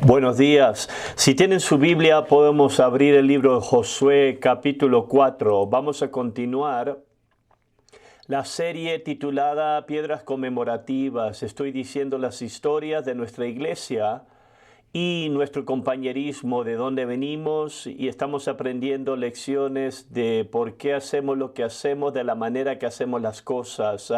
Buenos días. Si tienen su Biblia, podemos abrir el libro de Josué, capítulo 4. Vamos a continuar la serie titulada Piedras Conmemorativas. Estoy diciendo las historias de nuestra iglesia y nuestro compañerismo, de dónde venimos, y estamos aprendiendo lecciones de por qué hacemos lo que hacemos, de la manera que hacemos las cosas.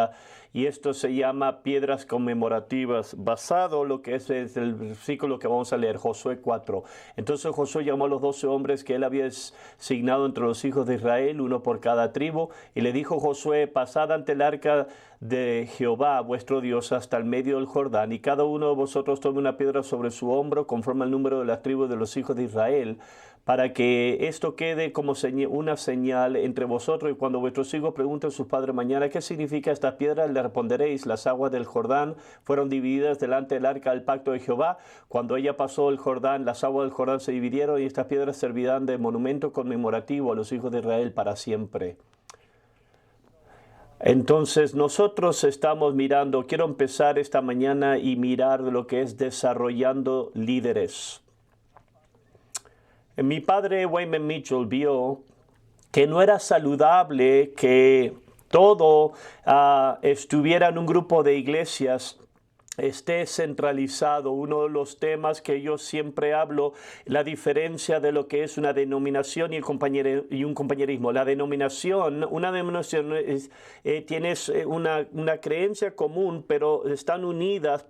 Y esto se llama Piedras Conmemorativas, basado en lo que es el versículo que vamos a leer, Josué 4. Entonces Josué llamó a los 12 hombres que él había asignado entre los hijos de Israel, uno por cada tribu, y le dijo Josué: pasad ante el arca de Jehová vuestro Dios hasta el medio del Jordán, y cada uno de vosotros tome una piedra sobre su hombro, conforme al número de las tribus de los hijos de Israel, para que esto quede como una señal entre vosotros, y cuando vuestros hijos pregunten a sus padres mañana qué significa esta piedra, le responderéis: las aguas del Jordán fueron divididas delante del arca del pacto de Jehová. Cuando ella pasó el Jordán, las aguas del Jordán se dividieron, y estas piedras servirán de monumento conmemorativo a los hijos de Israel para siempre. Entonces nosotros estamos mirando, quiero empezar esta mañana y mirar lo que es desarrollando líderes. Mi padre Wayman Mitchell vio que no era saludable que todo estuviera en un grupo de iglesias, esté centralizado. Uno de los temas que yo siempre hablo, la diferencia de lo que es una denominación y un compañerismo. La denominación, una denominación tienes una creencia común, pero están unidas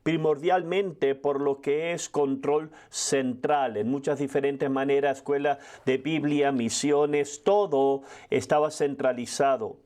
primordialmente por lo que es control central. En muchas diferentes maneras, escuela de Biblia, misiones, todo estaba centralizado.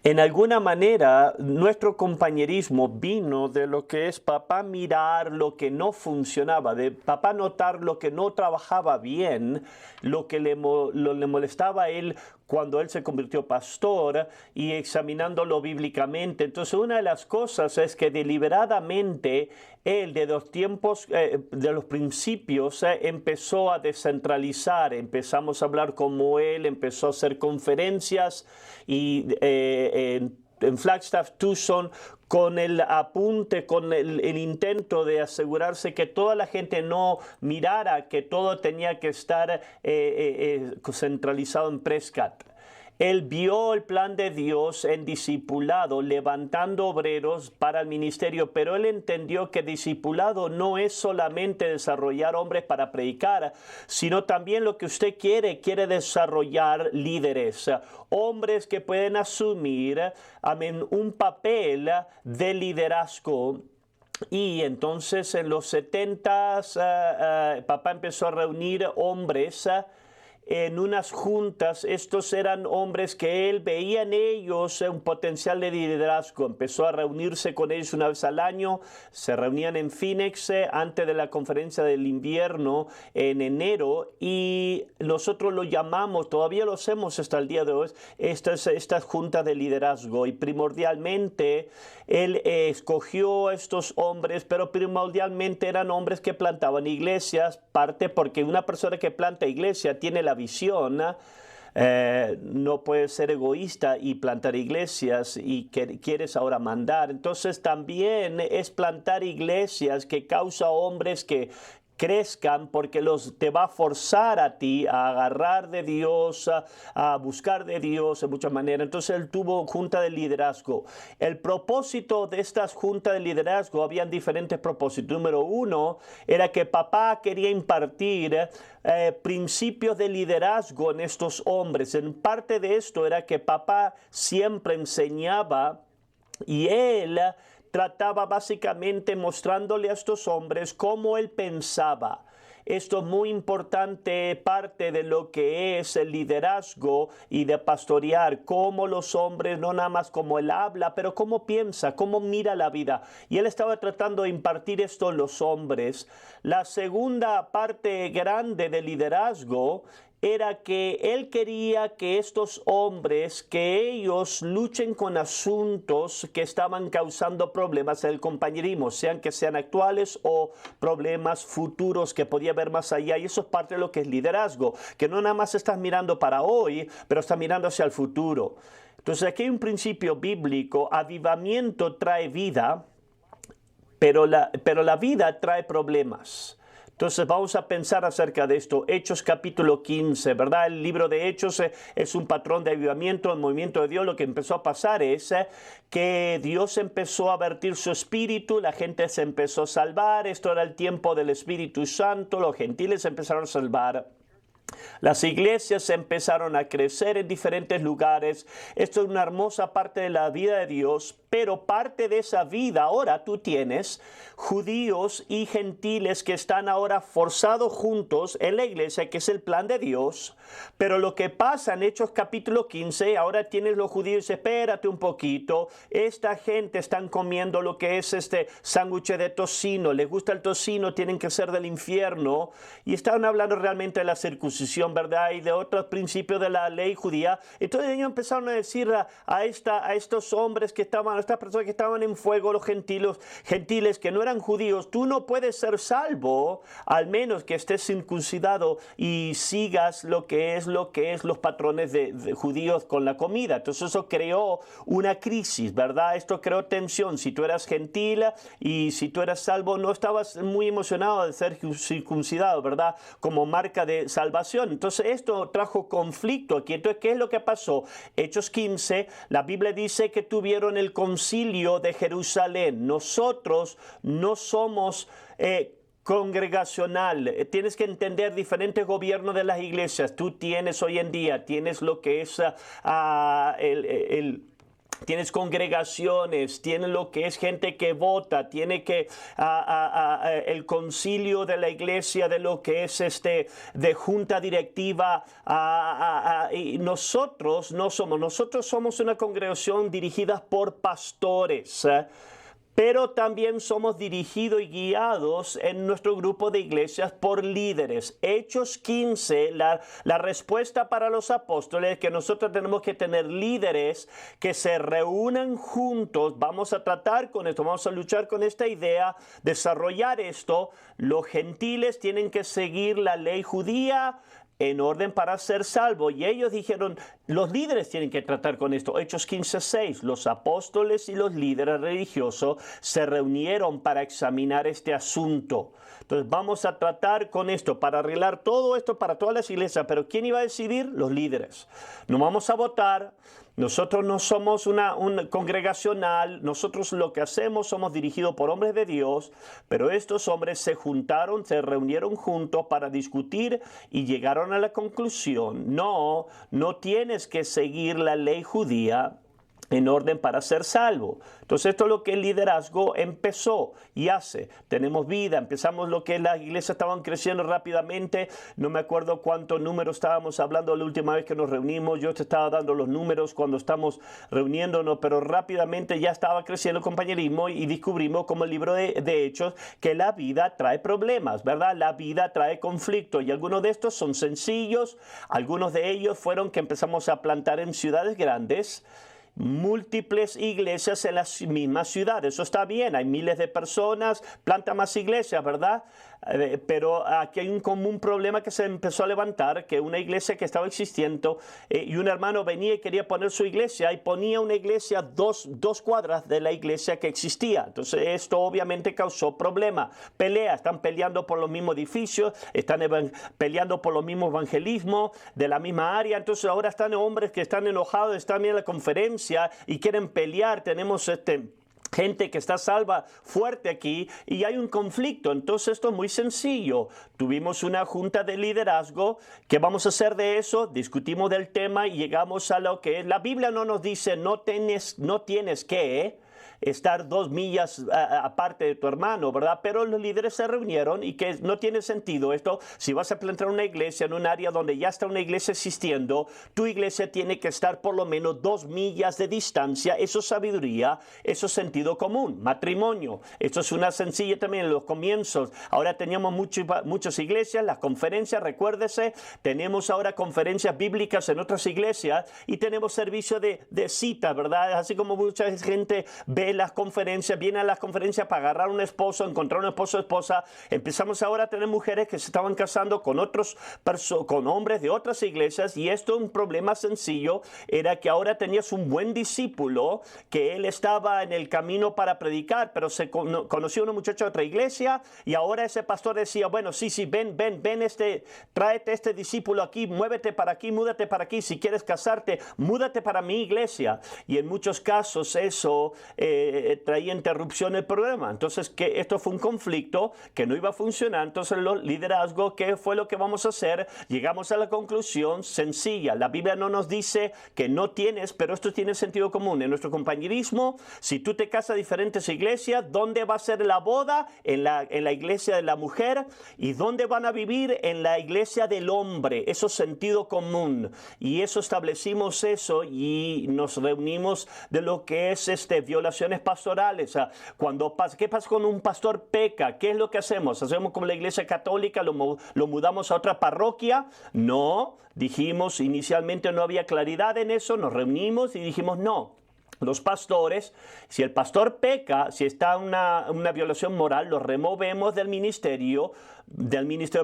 En alguna manera, nuestro compañerismo vino de lo que es papá mirar lo que no funcionaba, de papá notar lo que no trabajaba bien, lo que le molestaba a él cuando él se convirtió pastor, y examinándolo bíblicamente. Entonces, una de las cosas es que deliberadamente él, de los tiempos, de los principios, empezó a descentralizar. Empezamos a hablar como él, empezó a hacer conferencias y en Flagstaff, Tucson, con el apunte, con el intento de asegurarse que toda la gente no mirara que todo tenía que estar centralizado en Prescott. Él vio el plan de Dios en discipulado, levantando obreros para el ministerio, pero él entendió que discipulado no es solamente desarrollar hombres para predicar, sino también lo que usted quiere desarrollar líderes, hombres que pueden asumir un papel de liderazgo. Y entonces en los 70s papá empezó a reunir hombres en unas juntas. Estos eran hombres que él veía en ellos un potencial de liderazgo. Empezó a reunirse con ellos una vez al año. Se reunían en Phoenix antes de la conferencia del invierno en enero, y nosotros lo llamamos, todavía lo hacemos hasta el día de hoy, estas juntas de liderazgo. Y primordialmente él escogió a estos hombres, pero primordialmente eran hombres que plantaban iglesias, parte porque una persona que planta iglesia tiene la visión, no puedes ser egoísta y plantar iglesias y quieres ahora mandar. Entonces también es plantar iglesias que causa hombres que crezcan, porque te va a forzar a ti a agarrar de Dios, a buscar de Dios de muchas maneras. Entonces él tuvo junta de liderazgo. El propósito de estas juntas de liderazgo, habían diferentes propósitos. Número uno era que papá quería impartir principios de liderazgo en estos hombres. En parte de esto era que papá siempre enseñaba, y él trataba básicamente mostrándole a estos hombres cómo él pensaba. Esto es muy importante, parte de lo que es el liderazgo y de pastorear, cómo los hombres, no nada más como él habla, pero cómo piensa, cómo mira la vida. Y él estaba tratando de impartir esto a los hombres. La segunda parte grande del liderazgo era que él quería que estos hombres, que ellos luchen con asuntos que estaban causando problemas en el compañerismo, sean actuales o problemas futuros que podía haber más allá. Y eso es parte de lo que es liderazgo, que no nada más estás mirando para hoy, pero estás mirando hacia el futuro. Entonces aquí hay un principio bíblico: avivamiento trae vida, pero la vida trae problemas. Entonces vamos a pensar acerca de esto. Hechos capítulo 15, ¿verdad? El libro de Hechos es un patrón de avivamiento, el movimiento de Dios. Lo que empezó a pasar es que Dios empezó a vertir su espíritu, la gente se empezó a salvar. Esto era el tiempo del Espíritu Santo, los gentiles empezaron a salvar. Las iglesias empezaron a crecer en diferentes lugares. Esto es una hermosa parte de la vida de Dios, pero parte de esa vida ahora tú tienes judíos y gentiles que están ahora forzados juntos en la iglesia, que es el plan de Dios. Pero lo que pasa en Hechos capítulo 15, ahora tienes los judíos, espérate un poquito, esta gente están comiendo lo que es este sándwich de tocino, les gusta el tocino, tienen que ser del infierno, y estaban hablando realmente de la circuncisión, ¿verdad? Y de otros principios de la ley judía. Entonces ellos empezaron a decir a estos hombres que estaban, a estas personas que estaban en fuego, los gentiles que no eran judíos, tú no puedes ser salvo al menos que estés circuncidado y sigas lo que es los patrones de judíos con la comida. Entonces eso creó una crisis, ¿verdad? Esto creó tensión. Si tú eras gentil y si tú eras salvo, no estabas muy emocionado de ser circuncidado, ¿verdad? Como marca de salvación. Entonces esto trajo conflicto aquí. Entonces, ¿qué es lo que pasó? Hechos 15, la Biblia dice que tuvieron el concilio de Jerusalén. Nosotros no somos congregacional. Tienes que entender diferentes gobiernos de las iglesias. Tú tienes hoy en día, tienes lo que es tienes congregaciones, tienes lo que es gente que vota, tiene que el concilio de la iglesia, de lo que es de junta directiva, y nosotros somos una congregación dirigida por pastores, pero también somos dirigidos y guiados en nuestro grupo de iglesias por líderes. Hechos 15, la respuesta para los apóstoles es que nosotros tenemos que tener líderes que se reúnan juntos. Vamos a tratar con esto, vamos a luchar con esta idea, desarrollar esto. Los gentiles tienen que seguir la ley judía en orden para ser salvo. Y ellos dijeron, los líderes tienen que tratar con esto. Hechos 15:6, los apóstoles y los líderes religiosos se reunieron para examinar este asunto. Entonces vamos a tratar con esto, para arreglar todo esto para todas las iglesias. Pero ¿quién iba a decidir? Los líderes. No vamos a votar. Nosotros no somos una congregacional, nosotros lo que hacemos somos dirigidos por hombres de Dios, pero estos hombres se reunieron juntos para discutir y llegaron a la conclusión, no tienes que seguir la ley judía en orden para ser salvo. Entonces esto es lo que el liderazgo empezó y hace. Tenemos vida, empezamos lo que las iglesias estaban creciendo rápidamente. No me acuerdo cuántos números estábamos hablando la última vez que nos reunimos. Yo te estaba dando los números cuando estamos reuniéndonos, pero rápidamente ya estaba creciendo el compañerismo y descubrimos como el libro de Hechos que la vida trae problemas, ¿verdad? La vida trae conflicto y algunos de estos son sencillos. Algunos de ellos fueron que empezamos a plantar en ciudades grandes, múltiples iglesias en las mismas ciudades. Eso está bien, hay miles de personas, planta más iglesias, ¿verdad? Pero aquí hay un común problema que se empezó a levantar, que una iglesia que estaba existiendo y un hermano venía y quería poner su iglesia y ponía una iglesia dos cuadras de la iglesia que existía. Entonces esto obviamente causó problema, pelea, están peleando por los mismos edificios, están peleando por los mismos evangelismos de la misma área. Entonces ahora están hombres que están enojados, están en la conferencia y quieren pelear. Tenemos gente que está salva fuerte aquí y hay un conflicto. Entonces esto es muy sencillo. Tuvimos una junta de liderazgo. ¿Qué vamos a hacer de eso? Discutimos del tema y llegamos a lo que es. La Biblia no nos dice no tienes que estar 2 millas aparte de tu hermano, ¿verdad? Pero los líderes se reunieron y que no tiene sentido esto. Si vas a plantar una iglesia en un área donde ya está una iglesia existiendo, tu iglesia tiene que estar por lo menos 2 millas de distancia. Eso es sabiduría, eso es sentido común. Matrimonio, esto es una sencilla también en los comienzos. Ahora teníamos muchas iglesias, las conferencias, recuérdese, tenemos ahora conferencias bíblicas en otras iglesias y tenemos servicio de cita, ¿verdad? Así como mucha gente ve en las conferencias, vienen a las conferencias para agarrar un esposo, encontrar un esposo o esposa. Empezamos ahora a tener mujeres que se estaban casando con con hombres de otras iglesias, y esto un problema sencillo era que ahora tenías un buen discípulo que él estaba en el camino para predicar, pero se conoció a una muchacha de otra iglesia, y ahora ese pastor decía, bueno, sí, ven, tráete este discípulo aquí, muévete para aquí, múdate para aquí, si quieres casarte, múdate para mi iglesia. Y en muchos casos eso traía interrupción el programa. Entonces, que esto fue un conflicto que no iba a funcionar. Entonces, los liderazgos, ¿qué fue lo que vamos a hacer? Llegamos a la conclusión sencilla. La Biblia no nos dice que no tienes, pero esto tiene sentido común. En nuestro compañerismo, si tú te casas a diferentes iglesias, ¿dónde va a ser la boda? En la iglesia de la mujer. ¿Y dónde van a vivir? En la iglesia del hombre. Eso es sentido común. Y eso establecimos eso, y nos reunimos de lo que es violaciones pastorales. ¿Qué pasa cuando un pastor peca? ¿Qué es lo que hacemos? ¿Hacemos como la iglesia católica? ¿Lo mudamos a otra parroquia? No, dijimos inicialmente no había claridad en eso, nos reunimos y dijimos no. Los pastores, si el pastor peca, si está una violación moral, lo removemos del ministerio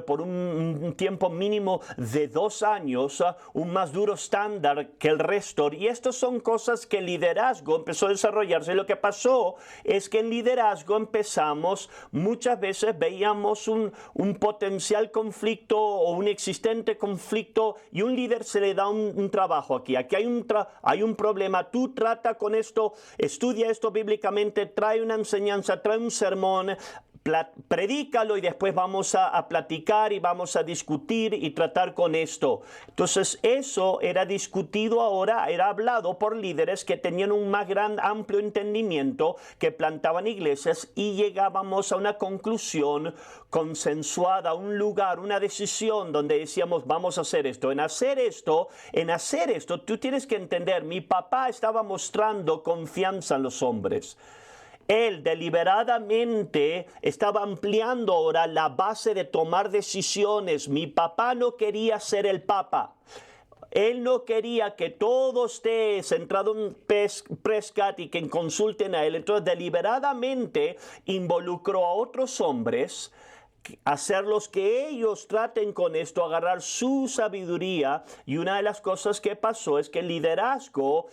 por un tiempo mínimo de 2 años, un más duro estándar que el resto. Y estas son cosas que el liderazgo empezó a desarrollarse. Lo que pasó es que en liderazgo muchas veces veíamos un potencial conflicto o un existente conflicto, y un líder se le da un trabajo aquí. Aquí hay un problema, tú trata con esto, estudia esto bíblicamente, trae una enseñanza, trae un sermón, predícalo, y después vamos a platicar y vamos a discutir y tratar con esto. Entonces eso era discutido ahora, era hablado por líderes que tenían un más amplio entendimiento, que plantaban iglesias, y llegábamos a una conclusión consensuada, un lugar, una decisión donde decíamos vamos a hacer esto. En hacer esto, tú tienes que entender, mi papá estaba mostrando confianza en los hombres. Él deliberadamente estaba ampliando ahora la base de tomar decisiones. Mi papá no quería ser el papa. Él no quería que todo esté centrado en Prescott y que consulten a él. Entonces, deliberadamente involucró a otros hombres, hacerlos que ellos traten con esto, agarrar su sabiduría. Y una de las cosas que pasó es que el liderazgo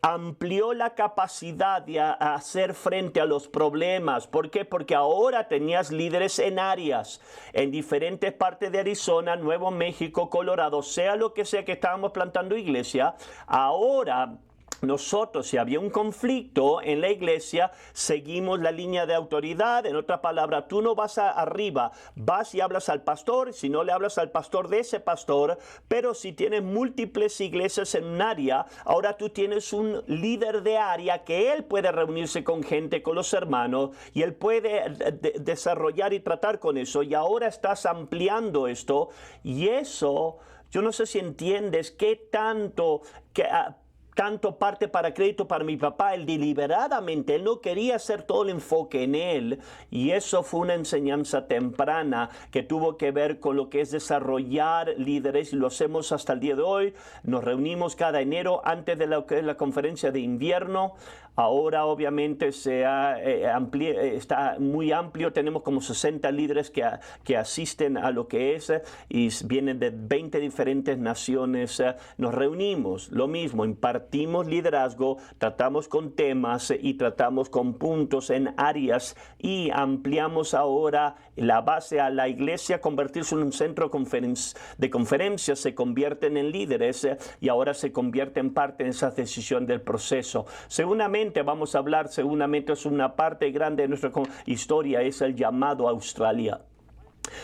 amplió la capacidad de hacer frente a los problemas. ¿Por qué? Porque ahora tenías líderes en áreas, en diferentes partes de Arizona, Nuevo México, Colorado, sea lo que sea que estábamos plantando iglesia. Ahora nosotros, si había un conflicto en la iglesia, seguimos la línea de autoridad. En otra palabra, tú no vas arriba, vas y hablas al pastor. Si no le hablas al pastor de ese pastor, pero si tienes múltiples iglesias en un área, ahora tú tienes un líder de área que él puede reunirse con gente, con los hermanos, y él puede desarrollar y tratar con eso. Y ahora estás ampliando esto, y eso, yo no sé si entiendes qué tanto parte para crédito para mi papá. Él deliberadamente, él no quería hacer todo el enfoque en él, y eso fue una enseñanza temprana que tuvo que ver con lo que es desarrollar líderes, y lo hacemos hasta el día de hoy. Nos reunimos cada enero antes de lo que es la conferencia de invierno. Ahora obviamente está muy amplio, tenemos como 60 líderes que asisten a lo que es, y vienen de 20 diferentes naciones. Nos reunimos, lo mismo, impartimos liderazgo, tratamos con temas y tratamos con puntos en áreas, y ampliamos ahora la base a la iglesia, convertirse en un centro de conferencias, se convierten en líderes, y ahora se convierte en parte en esa decisión del proceso. Seguramente vamos a hablar, es una parte grande de nuestra historia, es el llamado a Australia.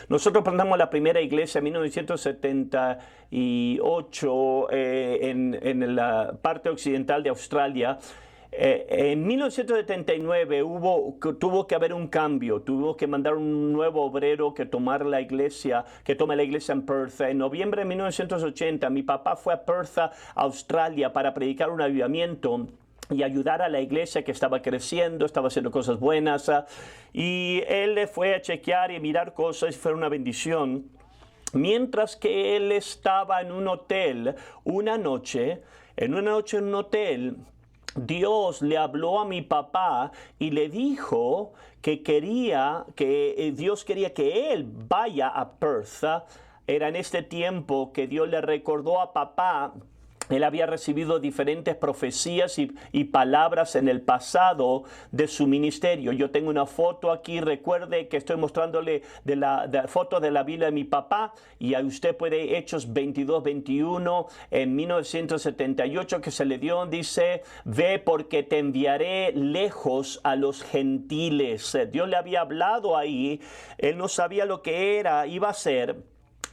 Nosotros plantamos la primera iglesia en 1978 en la parte occidental de Australia. En 1979 tuvo que haber un cambio, tuvo que mandar un nuevo obrero que tome la iglesia en Perth. En noviembre de 1980 mi papá fue a Perth, Australia, para predicar un avivamiento y ayudar a la iglesia que estaba creciendo, estaba haciendo cosas buenas, y él le fue a chequear y mirar cosas, y fue una bendición. Mientras que él estaba en un hotel una noche en un hotel, Dios le habló a mi papá y le dijo que Dios quería que él vaya a Perth. Era en este tiempo que Dios le recordó a papá. Él había recibido diferentes profecías y palabras en el pasado de su ministerio. Yo tengo una foto aquí, recuerde que estoy mostrándole de la foto de la Biblia de mi papá, y a usted puede, Hechos 22-21, en 1978 que se le dio, dice: ve porque te enviaré lejos a los gentiles. Dios le había hablado ahí, él no sabía lo que iba a ser.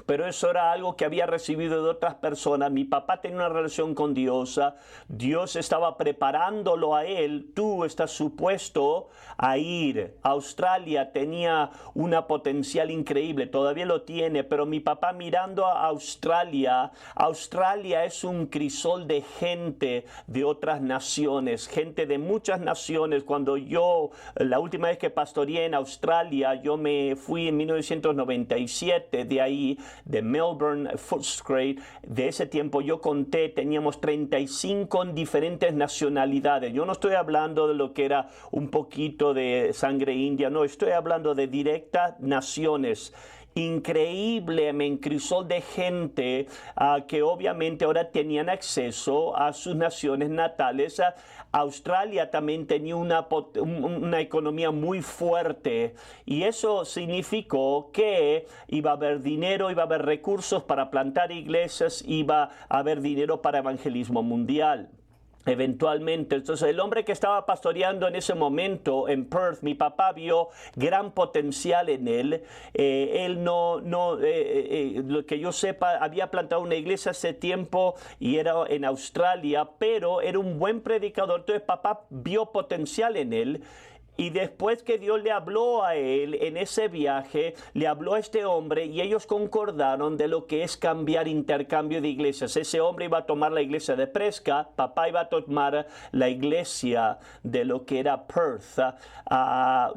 Pero eso era algo que había recibido de otras personas. Mi papá tenía una relación con Dios. Dios estaba preparándolo a él. Tú estás supuesto a ir. Australia tenía una potencial increíble. Todavía lo tiene. Pero mi papá, mirando a Australia, Australia es un crisol de gente de otras naciones. Gente de muchas naciones. Cuando la última vez que pastoreé en Australia, yo me fui en 1997 de ahí, de Melbourne, Footscray. De ese tiempo yo conté, teníamos 35 diferentes nacionalidades. Yo no estoy hablando de lo que era un poquito de sangre india, no, estoy hablando de directas naciones. Increíble, me crisol de gente que obviamente ahora tenían acceso a sus naciones natales. Australia también tenía una economía muy fuerte, y eso significó que iba a haber dinero, iba a haber recursos para plantar iglesias, iba a haber dinero para evangelismo mundial. Eventualmente, entonces el hombre que estaba pastoreando en ese momento en Perth, mi papá vio gran potencial en él. Él lo que yo sepa, había plantado una iglesia hace tiempo y era en Australia, pero era un buen predicador. Entonces papá vio potencial en él. Y después que Dios le habló a él en ese viaje, le habló a este hombre y ellos concordaron de lo que es intercambio de iglesias. Ese hombre iba a tomar la iglesia de Prescott, papá iba a tomar la iglesia de lo que era Perth.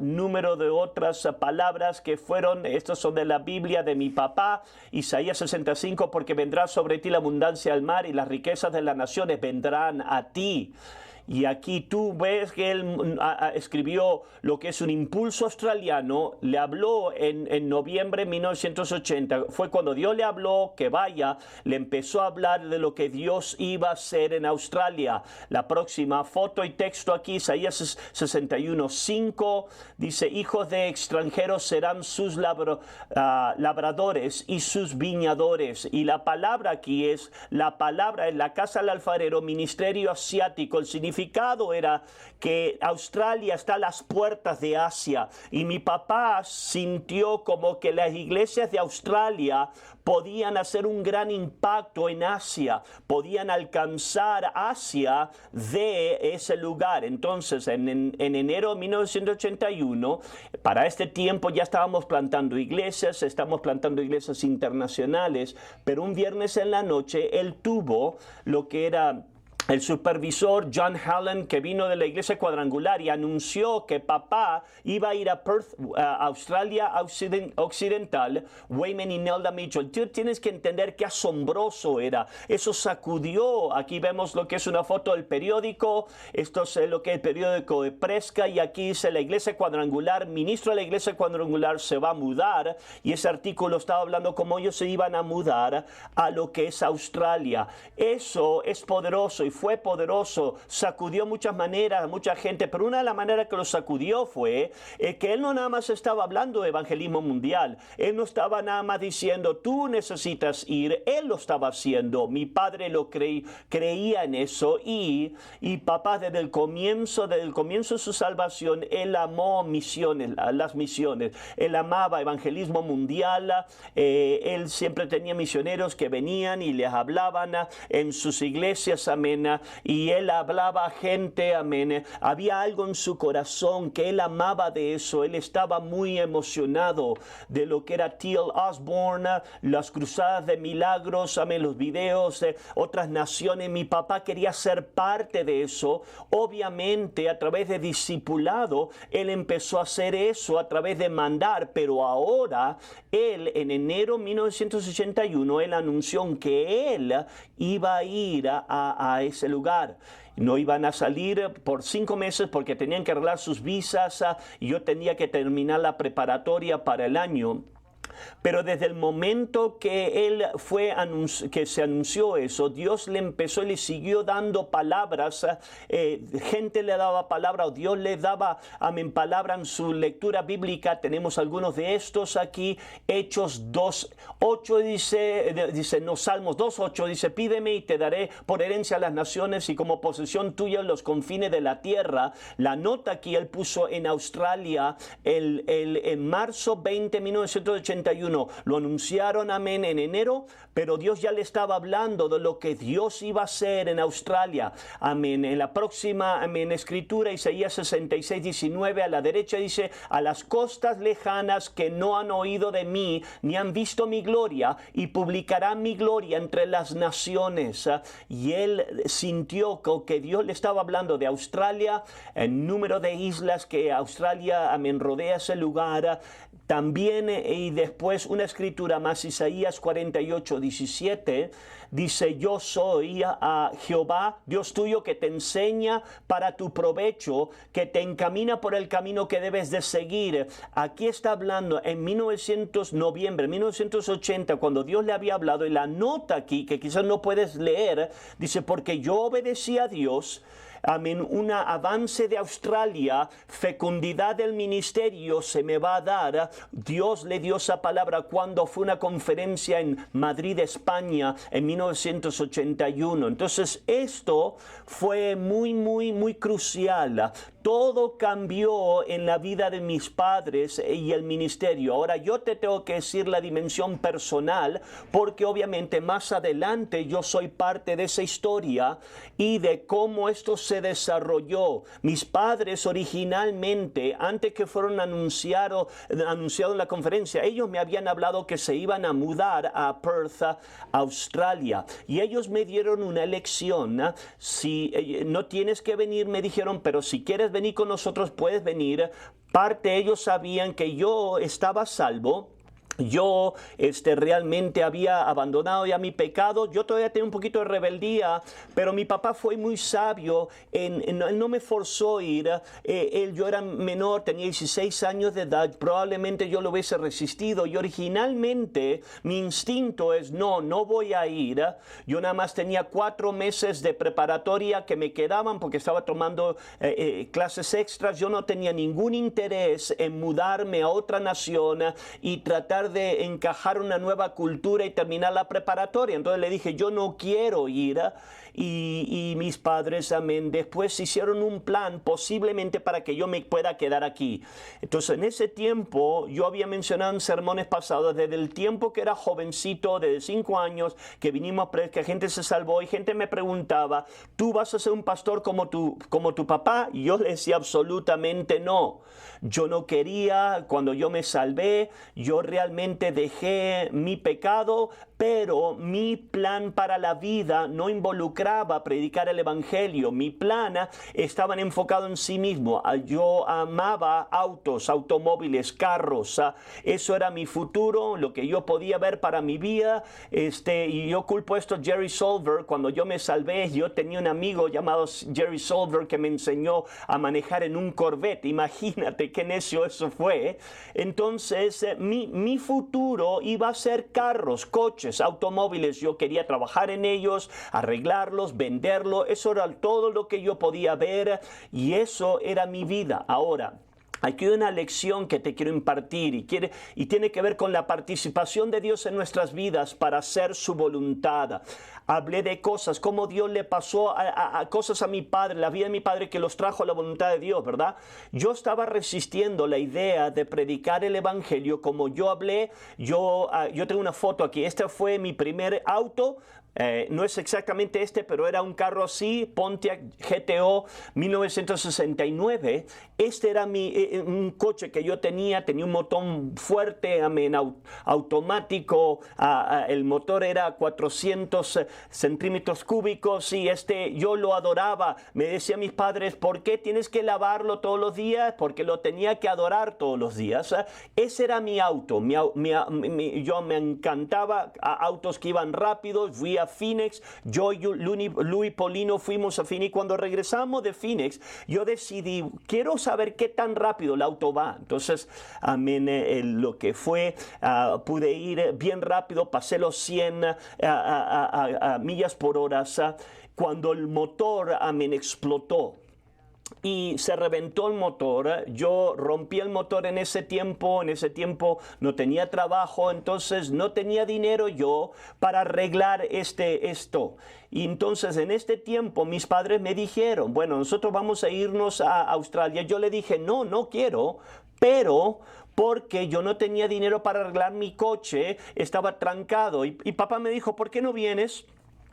Número de otras palabras que fueron, estos son de la Biblia de mi papá, Isaías 65, porque vendrá sobre ti la abundancia del mar y las riquezas de las naciones vendrán a ti. Y aquí tú ves que él escribió lo que es un impulso australiano. Le habló en noviembre de 1980. Fue cuando Dios le habló que vaya. Le empezó a hablar de lo que Dios iba a hacer en Australia. La próxima foto y texto aquí, Isaías 61:5. Dice: hijos de extranjeros serán sus labradores y sus viñadores. Y la palabra aquí es la palabra en la casa del alfarero, ministerio asiático. El significado era que Australia está a las puertas de Asia, y mi papá sintió como que las iglesias de Australia podían hacer un gran impacto en Asia, podían alcanzar Asia de ese lugar. Entonces, en enero de 1981, para este tiempo ya estábamos plantando iglesias, estamos plantando iglesias internacionales, pero un viernes en la noche él tuvo lo que era el supervisor John Hallen, que vino de la iglesia cuadrangular, y anunció que papá iba a ir a Perth, Australia Occidental, Wayman y Nelda Mitchell. Tú tienes que entender qué asombroso era. Eso sacudió. Aquí vemos lo que es una foto del periódico. Esto es lo que es el periódico de Prescott, y aquí dice: la iglesia cuadrangular, ministro de la iglesia cuadrangular se va a mudar, y ese artículo estaba hablando cómo ellos se iban a mudar a lo que es Australia. Eso es poderoso, y fue poderoso, sacudió muchas maneras a mucha gente, pero una de las maneras que lo sacudió fue que él no nada más estaba hablando de evangelismo mundial, él no estaba nada más diciendo tú necesitas ir, él lo estaba haciendo. Mi padre lo creía en eso, y papá desde el comienzo de su salvación, él amó las misiones, él amaba evangelismo mundial. Él siempre tenía misioneros que venían y les hablaban en sus iglesias, amén. Y él hablaba a gente, amén. Había algo en su corazón que él amaba de eso. Él estaba muy emocionado de lo que era T.L. Osborne, las cruzadas de milagros, amén, los videos de otras naciones. Mi papá quería ser parte de eso. Obviamente, a través de discipulado, él empezó a hacer eso a través de mandar, pero ahora él, en enero de 1981, él anunció que él iba a ir a ese lugar. No iban a salir por 5 meses porque tenían que arreglar sus visas y yo tenía que terminar la preparatoria para el año. Pero desde el momento que que se anunció eso, Dios le empezó y le siguió dando palabras. Gente le daba palabra, o Dios le daba palabra en su lectura bíblica. Tenemos algunos de estos aquí. Hechos 2:8 dice, no, Salmos 2:8 dice, pídeme y te daré por herencia a las naciones y como posesión tuya los confines de la tierra. La nota aquí él puso en Australia en marzo 20, 1981. Lo anunciaron, amén, en enero, pero Dios ya le estaba hablando de lo que Dios iba a hacer en Australia, amén. En la próxima, amén, escritura, Isaías 66:19, a la derecha dice, a las costas lejanas que no han oído de mí, ni han visto mi gloria, y publicarán mi gloria entre las naciones. Y él sintió que Dios le estaba hablando de Australia, el número de islas que Australia, amén, rodea ese lugar. También, y después una escritura más, Isaías 48:17, dice, yo soy a Jehová, Dios tuyo, que te enseña para tu provecho, que te encamina por el camino que debes de seguir. Aquí está hablando en noviembre 1980, cuando Dios le había hablado, y la nota aquí, que quizás no puedes leer, dice, porque yo obedecí a Dios, amén, un avance de Australia, fecundidad del ministerio se me va a dar. Dios le dio esa palabra cuando fue una conferencia en Madrid, España, en 1981. Entonces esto fue muy crucial. Todo cambió en la vida de mis padres y el ministerio. Ahora yo te tengo que decir la dimensión personal, porque obviamente más adelante yo soy parte de esa historia y de cómo esto se desarrolló. Mis padres originalmente, antes que fueron anunciado en la conferencia, ellos me habían hablado que se iban a mudar a Perth, Australia. Y ellos me dieron una elección. Si no tienes que venir, me dijeron, pero si quieres venir con nosotros, puedes venir. Parte ellos sabían que yo estaba salvo. Yo realmente había abandonado ya mi pecado. Yo todavía tenía un poquito de rebeldía, pero mi papá fue muy sabio. Él no me forzó a ir. Yo era menor, tenía 16 años de edad. Probablemente yo lo hubiese resistido. Y originalmente mi instinto es no voy a ir. Yo nada más tenía 4 meses de preparatoria que me quedaban porque estaba tomando clases extras. Yo no tenía ningún interés en mudarme a otra nación y tratar de encajar una nueva cultura y terminar la preparatoria. Entonces le dije, yo no quiero ir. Y mis padres, amén, después hicieron un plan posiblemente para que yo me pueda quedar aquí. Entonces en ese tiempo yo había mencionado en sermones pasados, desde el tiempo que era jovencito, desde 5 años, que vinimos que gente se salvó y gente me preguntaba, ¿tú vas a ser un pastor como tu papá? Y yo le decía absolutamente no. Yo no quería, cuando yo me salvé, yo realmente dejé mi pecado, pero mi plan para la vida no involucraba predicar el evangelio. Mi plan estaba enfocado en sí mismo. Yo amaba automóviles, carros. Eso era mi futuro, lo que yo podía ver para mi vida. Y yo culpo esto a Jerry Solver. Cuando yo me salvé, yo tenía un amigo llamado Jerry Solver que me enseñó a manejar en un Corvette. Imagínate qué necio eso fue. Entonces, mi futuro iba a ser carros, coches, automóviles. Yo quería trabajar en ellos, arreglarlos, venderlos. Eso era todo lo que yo podía ver y eso era mi vida. Ahora, aquí hay una lección que te quiero impartir y tiene que ver con la participación de Dios en nuestras vidas para hacer su voluntad. Hablé de cosas, como Dios le pasó a cosas a mi padre, la vida de mi padre, que los trajo a la voluntad de Dios, ¿verdad? Yo estaba resistiendo la idea de predicar el evangelio como yo hablé. Yo tengo una foto aquí. Este fue mi primer auto. No es exactamente pero era un carro así, Pontiac GTO 1969. Este era un coche que yo tenía un motor fuerte, automático. El motor era 400 centímetros cúbicos y yo lo adoraba. Me decían mis padres, ¿por qué tienes que lavarlo todos los días? Porque lo tenía que adorar todos los días. Ese era mi auto. Yo me encantaba autos que iban rápidos. Fui a Phoenix. Yo y Luis Polino fuimos a Phoenix. Cuando regresamos de Phoenix, yo decidí, quiero saber qué tan rápido el auto va. Entonces, lo que fue, pude ir bien rápido, pasé los 100 millas por hora. Cuando el motor, explotó y se reventó el motor, yo rompí el motor en ese tiempo no tenía trabajo, entonces no tenía dinero yo para arreglar esto. Y entonces en este tiempo mis padres me dijeron, bueno, nosotros vamos a irnos a Australia. Yo le dije, no quiero, pero porque yo no tenía dinero para arreglar mi coche, estaba trancado. Y papá me dijo, ¿por qué no vienes?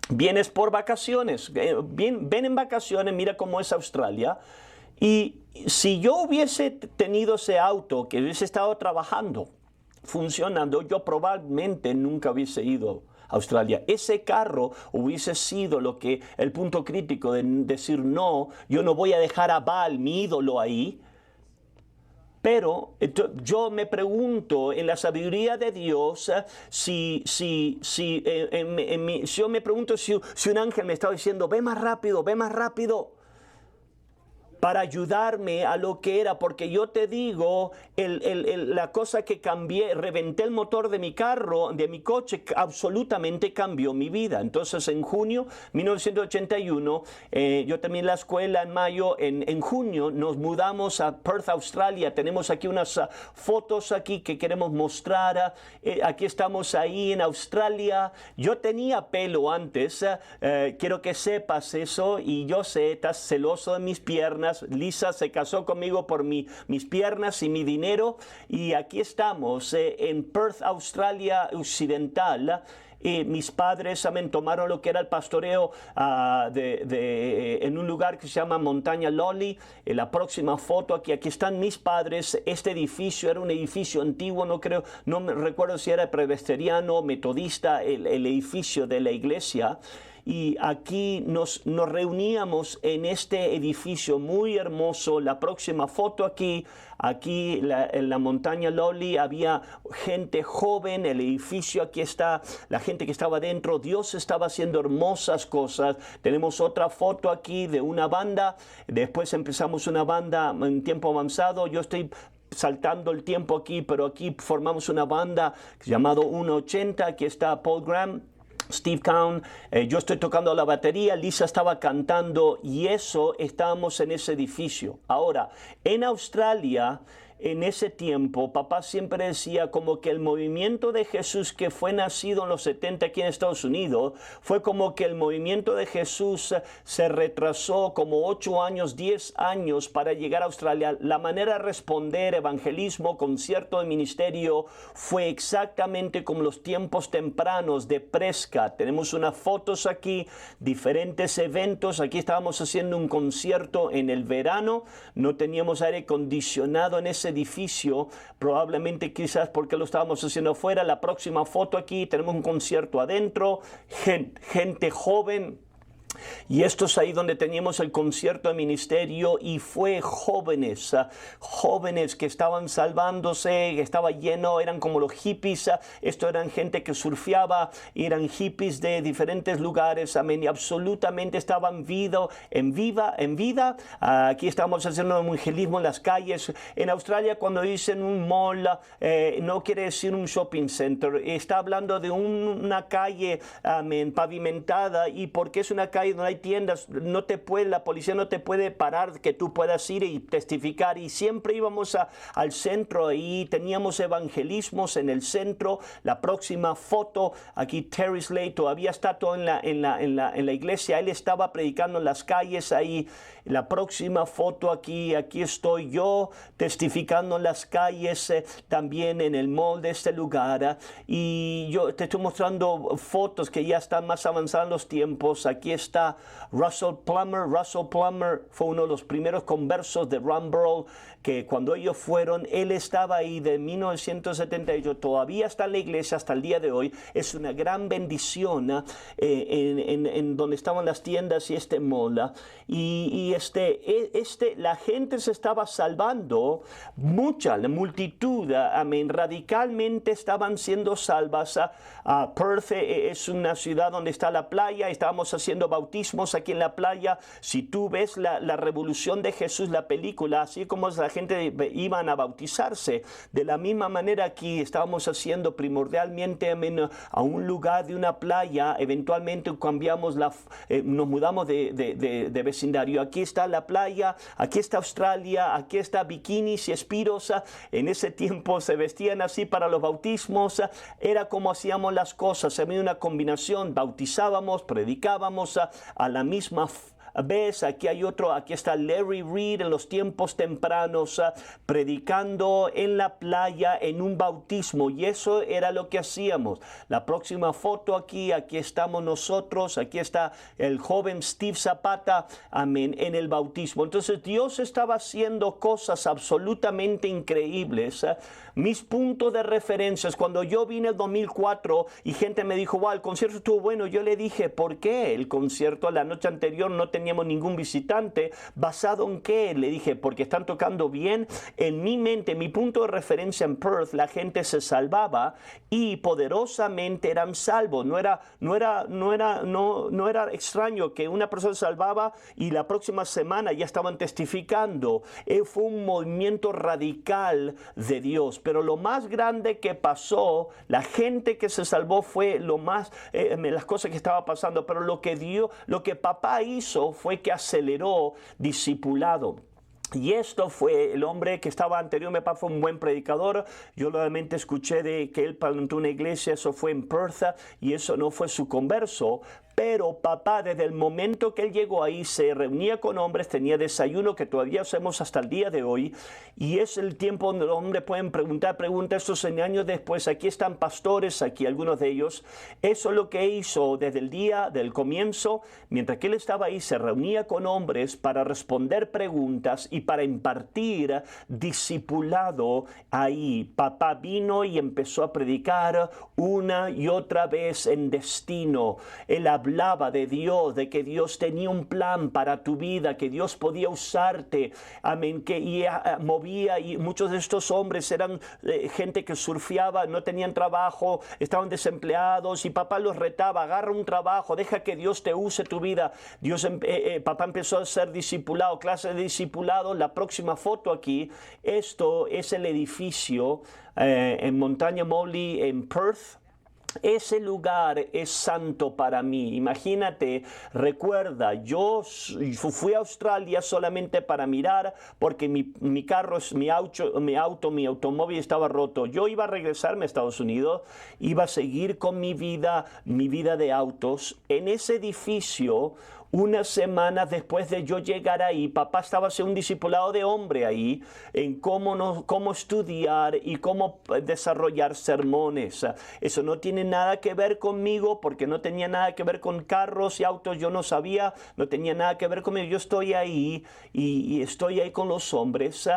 Vienes por vacaciones, ven en vacaciones, mira cómo es Australia. Y si yo hubiese tenido ese auto, que hubiese estado trabajando, funcionando, yo probablemente nunca hubiese ido a Australia. Ese carro hubiese sido el punto crítico de decir, no, yo no voy a dejar a Baal, mi ídolo, ahí. Pero yo me pregunto, en la sabiduría de Dios, yo me pregunto si un ángel me estaba diciendo, ve más rápido, para ayudarme a lo que era, porque yo te digo, la cosa que cambié, reventé el motor de mi carro, de mi coche, absolutamente cambió mi vida. Entonces en junio 1981, yo terminé la escuela en mayo, en junio nos mudamos a Perth, Australia. Tenemos aquí unas fotos aquí que queremos mostrar. Aquí estamos ahí en Australia. Yo tenía pelo antes, quiero que sepas eso, y yo sé, estás celoso de mis piernas. Lisa se casó conmigo por mis piernas y mi dinero, y aquí estamos en Perth, Australia Occidental. Mis padres tomaron lo que era el pastoreo en un lugar que se llama Montaña Lolly. La próxima foto aquí están mis padres. Este edificio era un edificio antiguo, no me recuerdo si era presbiteriano o metodista, el edificio de la iglesia. Y aquí nos reuníamos en este edificio muy hermoso. La próxima foto aquí en la Montaña Lolly, había gente joven. El edificio, aquí está la gente que estaba dentro. Dios estaba haciendo hermosas cosas. Tenemos otra foto aquí de una banda. Después empezamos una banda en tiempo avanzado. Yo estoy saltando el tiempo aquí, pero aquí formamos una banda llamado 180. Aquí está Paul Graham, Steve Cowan, yo estoy tocando la batería, Lisa estaba cantando, y estábamos en ese edificio. Ahora, en Australia, en ese tiempo, papá siempre decía como que el movimiento de Jesús, que fue nacido en los 70 aquí en Estados Unidos, fue como que el movimiento de Jesús se retrasó como 8 años, 10 años para llegar a Australia. La manera de responder, evangelismo, concierto de ministerio, fue exactamente como los tiempos tempranos de Prescott. Tenemos unas fotos aquí, diferentes eventos. Aquí estábamos haciendo un concierto en el verano, no teníamos aire acondicionado en ese edificio, probablemente quizás porque lo estábamos haciendo afuera. La próxima foto aquí, tenemos un concierto adentro, gente joven. Y esto es ahí donde teníamos el concierto de ministerio, y fue jóvenes que estaban salvándose, que estaba lleno, eran como los hippies. Esto eran gente que surfeaba, eran hippies de diferentes lugares, amén, y absolutamente estaban en vida. Aquí estamos haciendo un evangelismo en las calles. En Australia, cuando dicen un mall, no quiere decir un shopping center, está hablando de una calle, amén, pavimentada, y porque es una calle no hay tiendas, la policía no te puede parar, que tú puedas ir y testificar. Y siempre íbamos al centro, y teníamos evangelismos en el centro. La próxima foto aquí, Terry Slade todavía está todo en la iglesia. Él estaba predicando en las calles ahí. La próxima foto aquí estoy yo testificando en las calles, también en el mall de este lugar. Y yo te estoy mostrando fotos que ya están más avanzados los tiempos. Aquí está Russell Plummer. Russell Plummer fue uno de los primeros conversos de Ron Burrell, que cuando ellos fueron, él estaba ahí de 1978, todavía está en la iglesia hasta el día de hoy. Es una gran bendición en donde estaban las tiendas y mola. La gente se estaba salvando, la multitud, amén, radicalmente estaban siendo salvas. Perth es una ciudad donde está la playa, estábamos haciendo bautismos aquí en la playa. Si tú ves la revolución de Jesús, la película, así como la gente iban a bautizarse, de la misma manera aquí estábamos haciendo primordialmente, amén, a un lugar de una playa. Eventualmente cambiamos, nos mudamos de vecindario. Aquí está la playa, aquí está Australia, aquí está bikinis y espiros. En ese tiempo se vestían así para los bautismos. Era como hacíamos las cosas, había una combinación, bautizábamos, predicábamos a la misma vez. Aquí hay otro, aquí está Larry Reed en los tiempos tempranos, predicando en la playa en un bautismo, y eso era lo que hacíamos. La próxima foto aquí estamos nosotros, aquí está el joven Steve Zapata, amén, en el bautismo. Entonces Dios estaba haciendo cosas absolutamente increíbles. Mis puntos de referencia, cuando yo vine el 2004 y gente me dijo, wow, el concierto estuvo bueno, yo le dije, ¿por qué? El concierto la noche anterior no teníamos ningún visitante. ¿Basado en qué? Le dije, porque están tocando bien. En mi mente, mi punto de referencia en Perth, la gente se salvaba y poderosamente eran salvos. No era extraño que una persona se salvaba y la próxima semana ya estaban testificando. Fue un movimiento radical de Dios. Pero lo más grande que pasó, la gente que se salvó, fue las cosas que estaba pasando. Pero lo que papá hizo fue que aceleró discipulado. Y esto fue el hombre que estaba anterior. Mi papá fue un buen predicador. Yo realmente escuché de que él plantó una iglesia. Eso fue en Perth y eso no fue su converso. Pero papá, desde el momento que él llegó ahí, se reunía con hombres, tenía desayuno que todavía hacemos hasta el día de hoy. Y es el tiempo donde los hombres pueden preguntar estos años después. Aquí están pastores, aquí algunos de ellos. Eso es lo que hizo desde el día del comienzo. Mientras que él estaba ahí, se reunía con hombres para responder preguntas y para impartir discipulado ahí. Papá vino y empezó a predicar una y otra vez en destino. Él hablaba de Dios, de que Dios tenía un plan para tu vida, que Dios podía usarte, amén, movía, y muchos de estos hombres eran gente que surfeaba, no tenían trabajo, estaban desempleados, y papá los retaba, agarra un trabajo, deja que Dios te use tu vida. Papá empezó a ser discipulado, clase de discipulado. La próxima foto aquí, esto es el edificio en Montaña Molly en Perth. Ese lugar es santo para mí. Imagínate, recuerda, yo fui a Australia solamente para mirar, porque mi automóvil estaba roto. Yo iba a regresarme a Estados Unidos, iba a seguir con mi vida de autos. En ese edificio, unas semanas después de yo llegar ahí, papá estaba haciendo un discipulado de hombre ahí, en cómo estudiar y cómo desarrollar sermones. Eso no tiene nada que ver conmigo, porque no tenía nada que ver con carros y autos. Yo no sabía, no tenía nada que ver conmigo. Yo estoy ahí y estoy ahí con los hombres.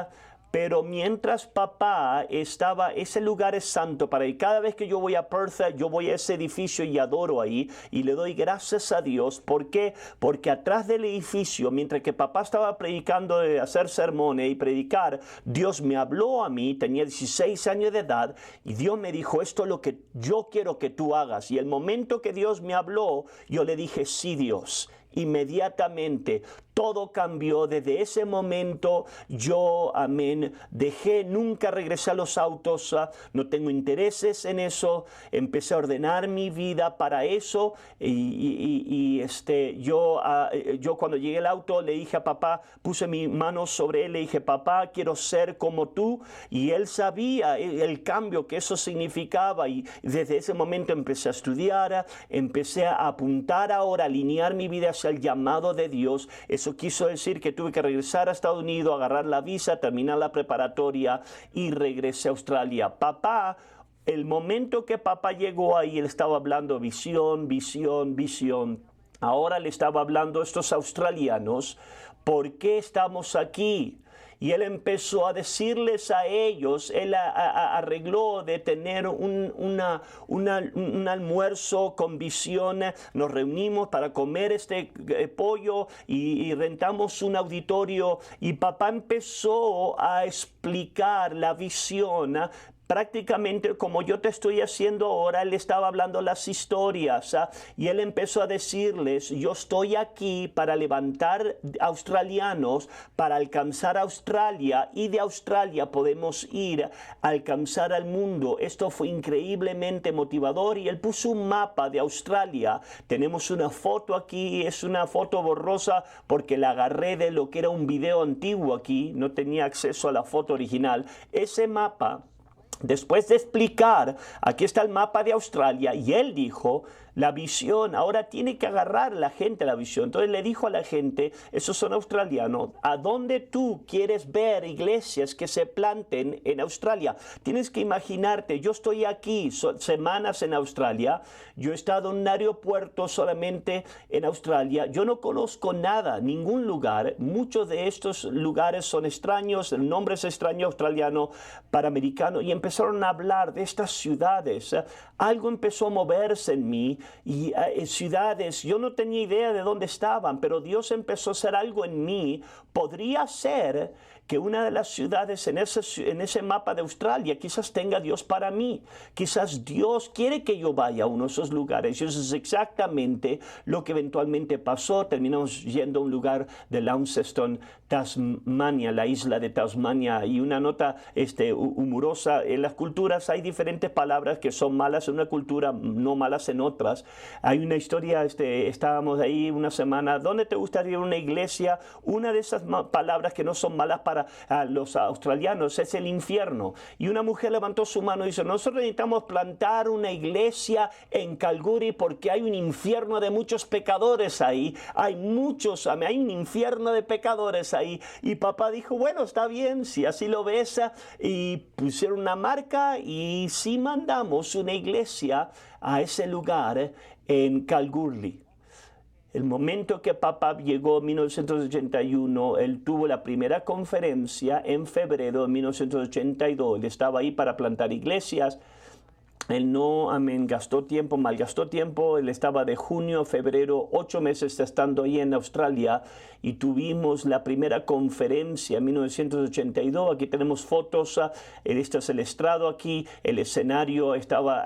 Pero mientras papá estaba, ese lugar es santo para él. Cada vez que yo voy a Perth, yo voy a ese edificio y adoro ahí y le doy gracias a Dios. ¿Por qué? Porque atrás del edificio, mientras que papá estaba predicando, de hacer sermones y predicar, Dios me habló a mí. Tenía 16 años de edad y Dios me dijo, esto es lo que yo quiero que tú hagas. Y el momento que Dios me habló, yo le dije, sí, Dios. Inmediatamente todo cambió. Desde ese momento yo, amén, nunca regresé a los autos, no tengo intereses en eso. Empecé a ordenar mi vida para eso yo cuando llegué al auto le dije a papá, puse mi mano sobre él, le dije, papá, quiero ser como tú. Y él sabía el cambio que eso significaba, y desde ese momento empecé a estudiar, empecé a apuntar ahora, a alinear mi vida hacia el llamado de Dios. Eso quiso decir que tuve que regresar a Estados Unidos, agarrar la visa, terminar la preparatoria y regresé a Australia. Papá, el momento que papá llegó ahí, él estaba hablando visión, visión, visión. Ahora le estaba hablando a estos australianos, ¿por qué estamos aquí? y él empezó a decirles a ellos, él arregló de tener un almuerzo con visión. Nos reunimos para comer pollo y rentamos un auditorio, y papá empezó a explicar la visión. Prácticamente como yo te estoy haciendo ahora, él estaba hablando las historias, y él empezó a decirles, yo estoy aquí para levantar australianos, para alcanzar Australia, y de Australia podemos ir a alcanzar al mundo. Esto fue increíblemente motivador, y él puso un mapa de Australia. Tenemos una foto aquí, es una foto borrosa porque la agarré de lo que era un video antiguo aquí, no tenía acceso a la foto original. Ese mapa, después de explicar, aquí está el mapa de Australia, y él dijo, la visión, ahora tiene que agarrar la gente la visión. Entonces le dijo a la gente, esos son australianos, ¿a dónde tú quieres ver iglesias que se planten en Australia? Tienes que imaginarte, yo estoy aquí semanas en Australia, yo he estado en un aeropuerto solamente en Australia, yo no conozco nada, ningún lugar, muchos de estos lugares son extraños, el nombre es extraño, australiano, para americano, y empezaron a hablar de estas ciudades. Algo empezó a moverse en mí, y ciudades, yo no tenía idea de dónde estaban, pero Dios empezó a hacer algo en mí. Podría ser que una de las ciudades en ese mapa de Australia quizás tenga Dios para mí. Quizás Dios quiere que yo vaya a uno de esos lugares. Y eso es exactamente lo que eventualmente pasó. Terminamos yendo a un lugar de Launceston, Tasmania, la isla de Tasmania. Y una nota humorosa, en las culturas hay diferentes palabras que son malas en una cultura, no malas en otras. Hay una historia, estábamos ahí una semana, ¿dónde te gustaría ir a una iglesia? Una de esas palabras que no son malas para los australianos es el infierno. Y una mujer levantó su mano y dice, nosotros necesitamos plantar una iglesia en Calgary porque hay un infierno de muchos pecadores ahí. Hay un infierno de pecadores ahí. Y papá dijo, bueno, está bien, si así lo ves. Y pusieron una marca, y sí mandamos una iglesia a ese lugar en Kalgoorlie. El momento que papá llegó en 1981, él tuvo la primera conferencia en febrero de 1982. Él estaba ahí para plantar iglesias. Él no malgastó tiempo. Él estaba de junio a febrero, 8 meses estando ahí en Australia, y tuvimos la primera conferencia en 1982. Aquí tenemos fotos. Este es el estrado aquí, el escenario estaba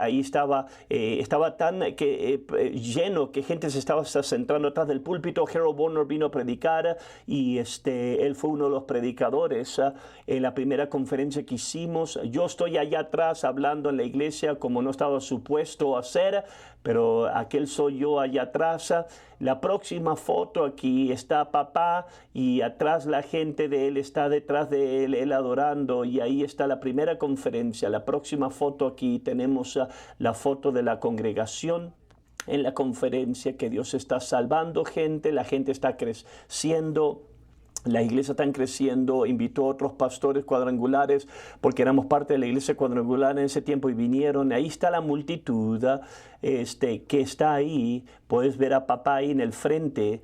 tan lleno que gente se estaba sentando atrás del púlpito. Harold Warner vino a predicar, y él fue uno de los predicadores en la primera conferencia que hicimos. Yo estoy allá atrás hablando en la iglesia como no estaba supuesto hacer, pero aquel soy yo allá atrás. La próxima foto, aquí está papá, y atrás la gente de él está detrás de él adorando, y ahí está la primera conferencia. La próxima foto, aquí tenemos la foto de la congregación en la conferencia, que Dios está salvando gente, la gente está creciendo. La iglesia está creciendo, invitó a otros pastores cuadrangulares, porque éramos parte de la iglesia cuadrangular en ese tiempo, y vinieron. Ahí está la multitud que está ahí. Puedes ver a papá ahí en el frente,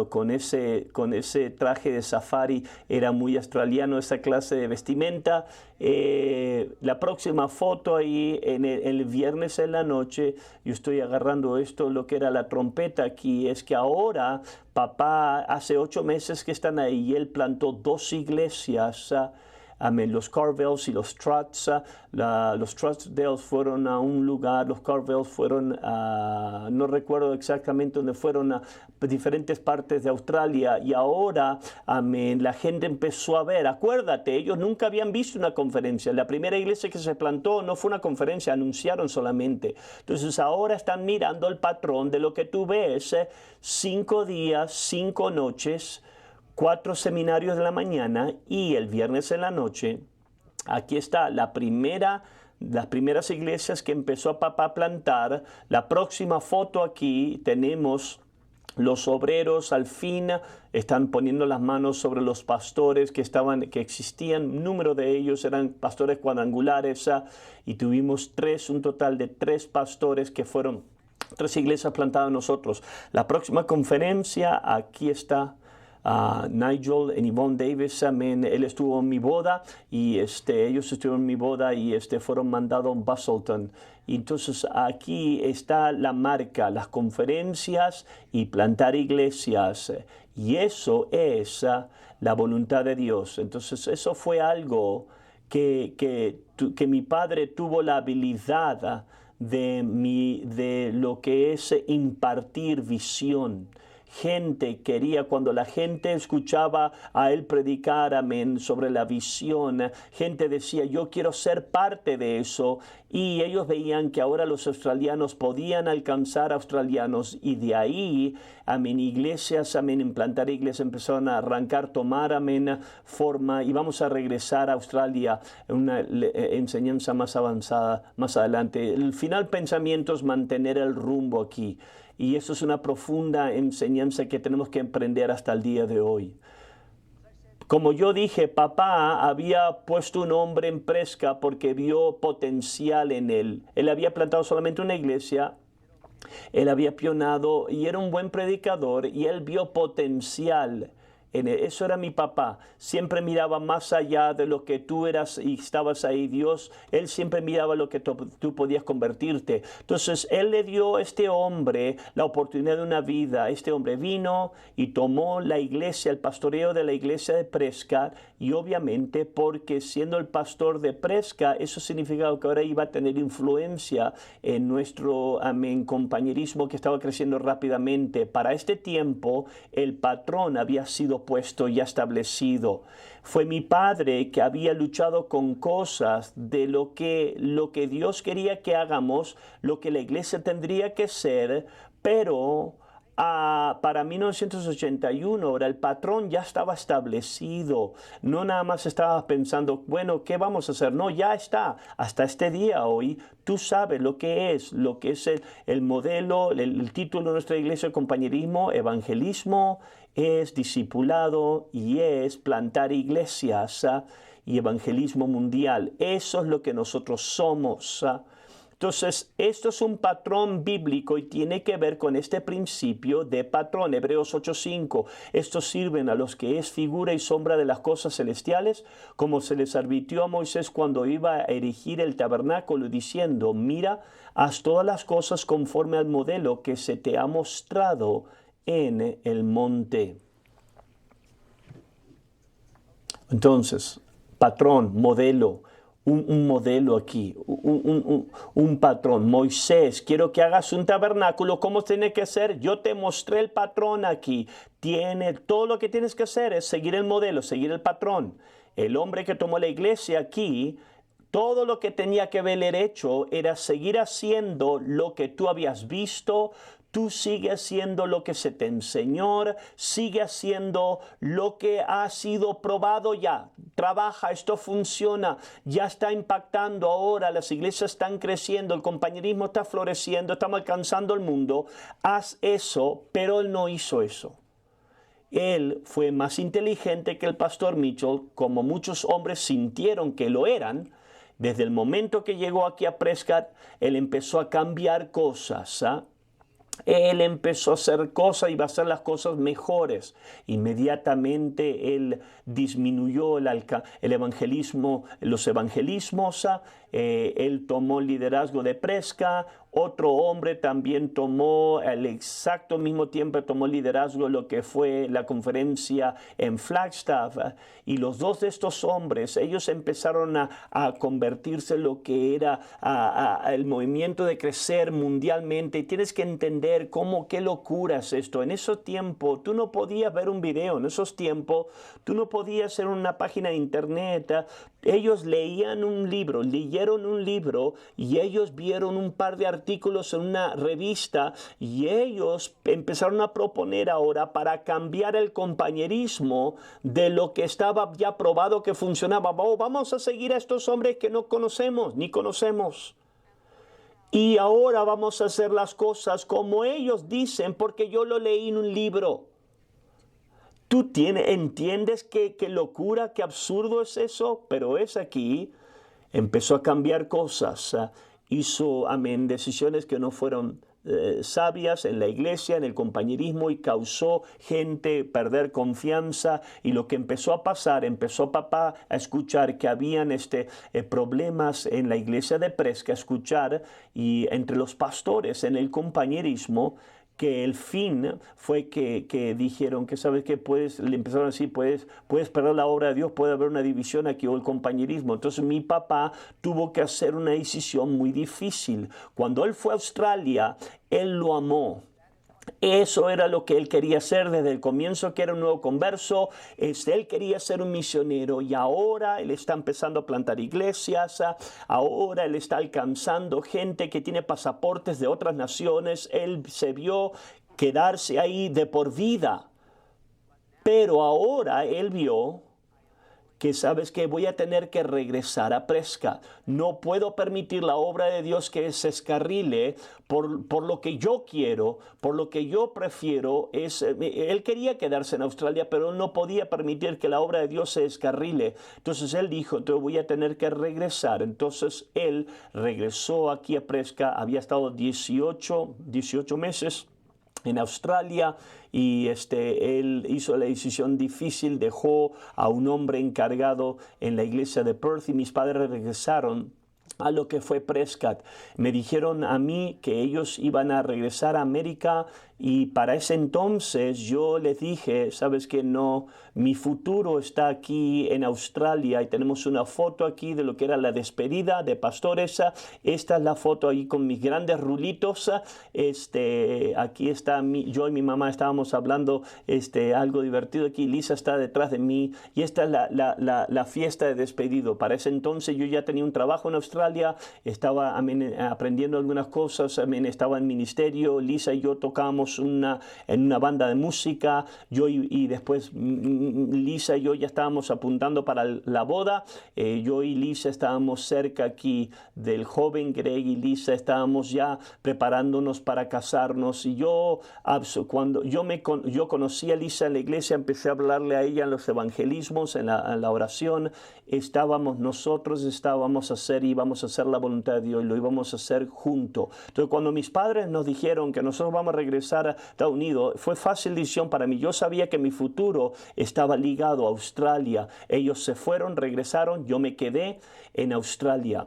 con ese traje de safari. Era muy australiano esa clase de vestimenta. La próxima foto ahí, el viernes en la noche, yo estoy agarrando lo que era la trompeta aquí, es que ahora papá hace 8 meses que están ahí, y él plantó 2 iglesias. Los Carvels y los Trotts. Los Trottsdales fueron a un lugar, los Carvels fueron no recuerdo exactamente dónde fueron, a diferentes partes de Australia, y ahora la gente empezó a ver. Acuérdate, ellos nunca habían visto una conferencia. La primera iglesia que se plantó no fue una conferencia, anunciaron solamente. Entonces ahora están mirando el patrón de lo que tú ves, 5 días, 5 noches, 4 seminarios de la mañana, y el viernes en la noche. Aquí está las primeras iglesias que empezó papá a plantar. La próxima foto, aquí tenemos los obreros. Al fin están poniendo las manos sobre los pastores que existían. Número de ellos eran pastores cuadrangulares, y tuvimos un total de 3 pastores que fueron 3 iglesias plantadas nosotros. La próxima conferencia, aquí está. Nigel y Yvonne Davis, amén, él estuvo en mi boda y ellos estuvieron en mi boda y fueron mandados a Busselton. Y entonces aquí está la marca, las conferencias y plantar iglesias. Y eso es la voluntad de Dios. Entonces eso fue algo que mi padre tuvo la habilidad de lo que es impartir visión. Gente quería, cuando la gente escuchaba a él predicar, amén, sobre la visión, gente decía, yo quiero ser parte de eso, y ellos veían que ahora los australianos podían alcanzar australianos, y de ahí, amén, iglesias, amén, implantar iglesias, empezaron a arrancar, tomar, amén, forma, y vamos a regresar a Australia, una enseñanza más avanzada más adelante. El final pensamiento es mantener el rumbo aquí. Y eso es una profunda enseñanza que tenemos que emprender hasta el día de hoy. Como yo dije, papá había puesto un hombre en Prescott porque vio potencial en él. Él había plantado solamente una iglesia, él había pionado y era un buen predicador y él vio potencial. Eso era mi papá. Siempre miraba más allá de lo que tú eras y estabas ahí, Dios. Él siempre miraba lo que tú podías convertirte. Entonces, él le dio a este hombre la oportunidad de una vida. Este hombre vino y tomó la iglesia, el pastoreo de la iglesia de Prescott. Y obviamente, porque siendo el pastor de Prescott, eso significaba que ahora iba a tener influencia en nuestro compañerismo que estaba creciendo rápidamente. Para este tiempo, el patrón había sido puesto y establecido. Fue mi padre que había luchado con cosas de lo que Dios quería que hagamos, lo que la iglesia tendría que ser, pero para 1981 ahora el patrón ya estaba establecido. No nada más estaba pensando, bueno, ¿qué vamos a hacer? No, ya está. Hasta este día hoy, tú sabes lo que es el modelo, el título de nuestra iglesia, compañerismo, evangelismo, es discipulado y es plantar iglesias y evangelismo mundial. Eso es lo que nosotros somos. Entonces, esto es un patrón bíblico y tiene que ver con este principio de patrón. Hebreos 8:5. Estos sirven a los que es figura y sombra de las cosas celestiales, como se les advirtió a Moisés cuando iba a erigir el tabernáculo, diciendo, mira, haz todas las cosas conforme al modelo que se te ha mostrado en el monte. Entonces, patrón, modelo, un modelo aquí, un patrón. Moisés, quiero que hagas un tabernáculo, ¿cómo tiene que ser? Yo te mostré el patrón aquí. Todo lo que tienes que hacer es seguir el modelo, seguir el patrón. El hombre que tomó la iglesia aquí, todo lo que tenía que haber hecho era seguir haciendo lo que tú habías visto. Tú sigue haciendo lo que se te enseñó, sigue haciendo lo que ha sido probado ya. Trabaja, esto funciona, ya está impactando ahora, las iglesias están creciendo, el compañerismo está floreciendo, estamos alcanzando el mundo. Haz eso, pero él no hizo eso. Él fue más inteligente que el pastor Mitchell, como muchos hombres sintieron que lo eran. Desde el momento que llegó aquí a Prescott, él empezó a cambiar cosas, Él empezó a hacer cosas y va a hacer las cosas mejores. Inmediatamente él disminuyó el evangelismo, los evangelismos. Él tomó el liderazgo de Prescott. Otro hombre también tomó al exacto mismo tiempo, tomó el liderazgo de lo que fue la conferencia en Flagstaff. Y los dos de estos hombres, ellos empezaron a convertirse en lo que era el movimiento de crecer mundialmente. Y tienes que entender qué locura es esto. En esos tiempos tú no podías ver un video. En esos tiempos tú no podías hacer una página de internet. Ellos leyeron un libro y ellos vieron un par de artículos en una revista y ellos empezaron a proponer ahora para cambiar el compañerismo de lo que estaba ya probado que funcionaba. Vamos a seguir a estos hombres que no conocemos ni conocemos. Y ahora vamos a hacer las cosas como ellos dicen porque yo lo leí en un libro. ¿Tú entiendes qué locura, qué absurdo es eso? Pero es aquí, empezó a cambiar cosas, hizo, decisiones que no fueron sabias en la iglesia, en el compañerismo, y causó gente perder confianza. Y lo que empezó a pasar, empezó papá a escuchar que habían problemas en la iglesia de Presca, a escuchar y entre los pastores en el compañerismo, que el fin fue que dijeron que sabes que le empezaron a decir, puedes perder la obra de Dios, puede haber una división aquí o el compañerismo. Entonces mi papá tuvo que hacer una decisión muy difícil. Cuando él fue a Australia, él lo amó. Eso era lo que él quería hacer desde el comienzo, que era un nuevo converso. Él quería ser un misionero, y ahora él está empezando a plantar iglesias. Ahora él está alcanzando gente que tiene pasaportes de otras naciones. Él se vio quedarse ahí de por vida. Pero ahora él vio que sabes que voy a tener que regresar a Presca. No puedo permitir la obra de Dios que se escarrile por lo que yo quiero, por lo que yo prefiero. Él quería quedarse en Australia, pero no podía permitir que la obra de Dios se escarrile. Entonces él dijo, entonces voy a tener que regresar. Entonces él regresó aquí a Presca. Había estado 18 meses en Australia, y él hizo la decisión difícil, dejó a un hombre encargado en la iglesia de Perth, y mis padres regresaron a lo que fue Prescott. Me dijeron a mí que ellos iban a regresar a América, y para ese entonces yo les dije, sabes que no, mi futuro está aquí en Australia, y tenemos una foto aquí de lo que era la despedida de pastores. Esta es la foto ahí con mis grandes rulitos. Aquí está yo y mi mamá estábamos hablando algo divertido aquí. Lisa está detrás de mí, y esta es la fiesta de despedido. Para ese entonces yo ya tenía un trabajo en Australia, estaba aprendiendo algunas cosas, estaba en ministerio. Lisa y yo tocábamos en una banda de música. Yo y después Lisa y yo ya estábamos apuntando para la boda. Yo y Lisa estábamos cerca aquí del joven Greg, y Lisa estábamos ya preparándonos para casarnos. Y cuando yo conocí a Lisa en la iglesia, empecé a hablarle a ella en los evangelismos, en la oración. Íbamos a hacer la voluntad de Dios, y lo íbamos a hacer juntos. Entonces, cuando mis padres nos dijeron que nosotros vamos a regresar a Estados Unidos, fue fácil decisión para mí. Yo sabía que mi futuro estaba ligado a Australia. Ellos se fueron, regresaron, yo me quedé en Australia.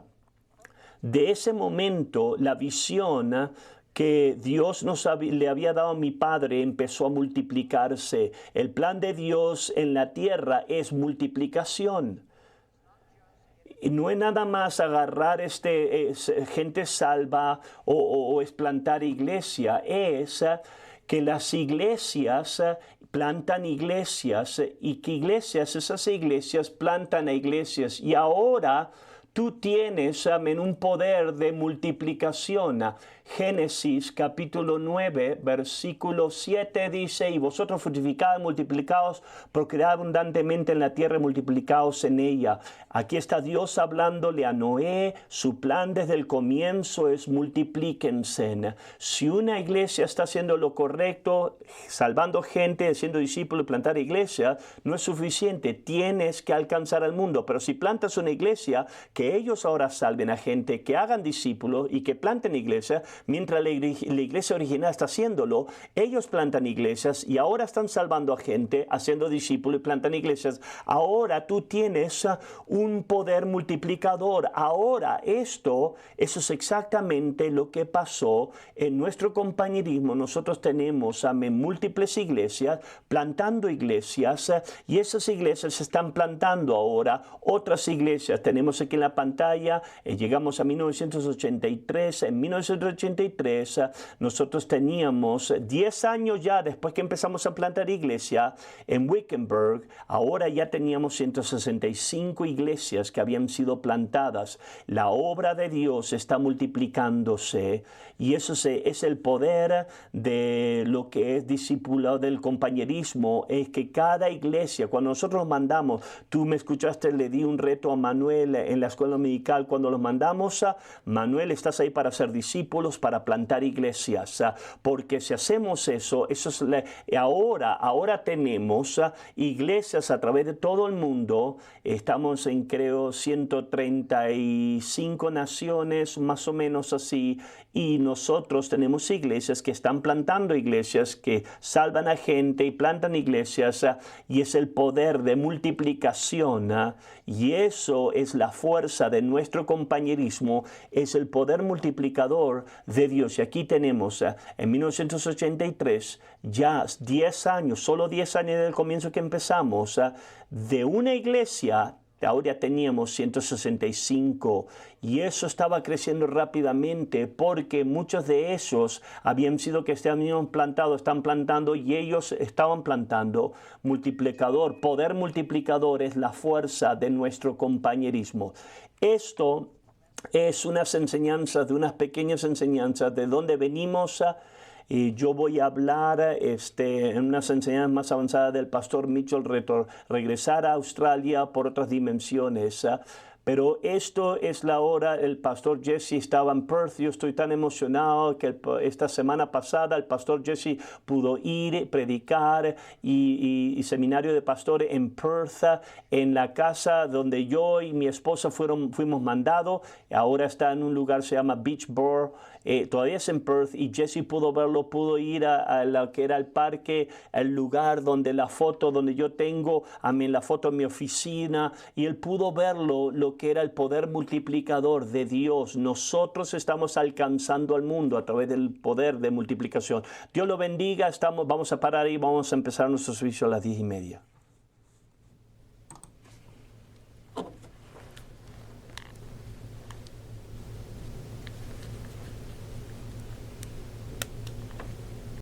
De ese momento, la visión que Dios le había dado a mi padre empezó a multiplicarse. El plan de Dios en la tierra es multiplicación. No es nada más agarrar gente salva o es plantar iglesia. Es que las iglesias plantan iglesias, y que esas iglesias plantan a iglesias. Y ahora tú tienes un poder de multiplicación. Génesis capítulo 9, versículo 7 dice, y vosotros fructificad, multiplicaos, procread abundantemente en la tierra y multiplicaos en ella. Aquí está Dios hablándole a Noé. Su plan desde el comienzo es multiplíquense. Si una iglesia está haciendo lo correcto, salvando gente, haciendo discípulos y plantar iglesia, no es suficiente. Tienes que alcanzar al mundo. Pero si plantas una iglesia, que ellos ahora salven a gente, que hagan discípulos y que planten iglesia. Mientras la iglesia original está haciéndolo, ellos plantan iglesias y ahora están salvando a gente, haciendo discípulos y plantan iglesias. Ahora tú tienes un poder multiplicador. Ahora eso es exactamente lo que pasó en nuestro compañerismo. Nosotros tenemos múltiples iglesias, plantando iglesias, y esas iglesias se están plantando ahora otras iglesias. Tenemos aquí en la pantalla, llegamos a 1983. En 1983 nosotros teníamos 10 años ya después que empezamos a plantar iglesia en Wickenburg. Ahora ya teníamos 165 iglesias que habían sido plantadas. La obra de Dios está multiplicándose, y eso es el poder de lo que es discipulado del compañerismo. Es que cada iglesia, cuando nosotros los mandamos, tú me escuchaste, le di un reto a Manuel en la escuela dominical. Cuando los mandamos, Manuel, estás ahí para ser discípulos. llamados para plantar iglesias, porque si hacemos eso, ahora tenemos iglesias a través de todo el mundo. Estamos en, creo, 135 naciones, más o menos así, y nosotros tenemos iglesias que están plantando iglesias, que salvan a gente y plantan iglesias, y es el poder de multiplicación, y eso es la fuerza de nuestro compañerismo, es el poder multiplicador de Dios. Y aquí tenemos, en 1983, ya 10 años, solo 10 años desde el comienzo que empezamos, de una iglesia. Ahora teníamos 165 y eso estaba creciendo rápidamente porque muchos de esos habían sido que están plantando y ellos estaban plantando. Multiplicador, poder multiplicador es la fuerza de nuestro compañerismo. Esto es unas enseñanzas, pequeñas enseñanzas de dónde venimos. Y yo voy a hablar en unas enseñanzas más avanzadas del pastor Mitchell, regresar a Australia por otras dimensiones. Pero esto es la hora. El pastor Jesse estaba en Perth. Yo estoy tan emocionado que esta semana pasada el pastor Jesse pudo ir, predicar y seminario de pastores en Perth, en la casa donde yo y mi esposa fuimos mandados. Ahora está en un lugar, se llama Beachboro. Todavía es en Perth, y Jesse pudo verlo, pudo ir a lo que era el parque, el lugar donde la foto, donde yo tengo la foto en mi oficina, y él pudo verlo, lo que era el poder multiplicador de Dios. Nosotros estamos alcanzando al mundo a través del poder de multiplicación. Dios lo bendiga. Vamos a parar y vamos a empezar nuestro servicio a las 10:30.